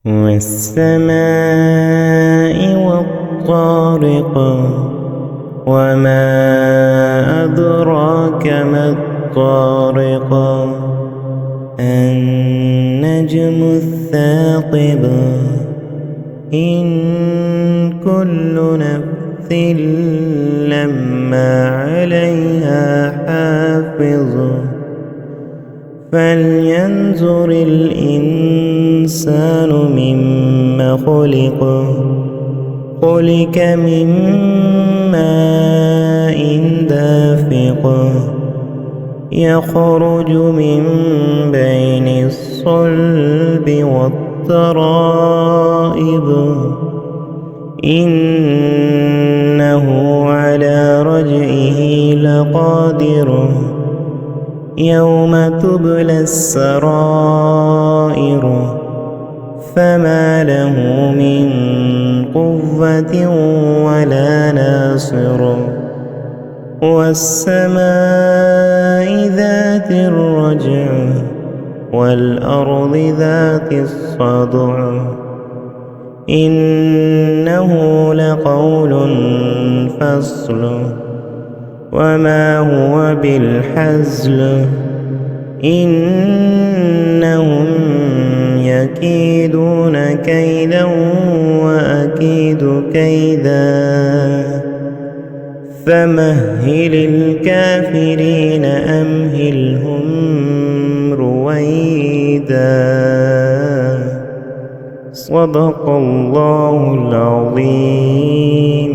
والسماء والطارق وما أدراك ما الطارق النجم الثاقب إن كل نفس لما عليها حافظ فلينظر الإنسان مما خلق من ماء دافق يخرج من بين الصلب والترائب إنه على رجعه لقادر يوم تبلى السرائر فما له من قوة ولا ناصر والسماء ذات الرجع والأرض ذات الصدع إنه لقول فصل وما هو بالحزل إنهم يكيدون كيدا وأكيد كيدا فمهل الكافرين أمهلهم رويدا صدق الله العظيم.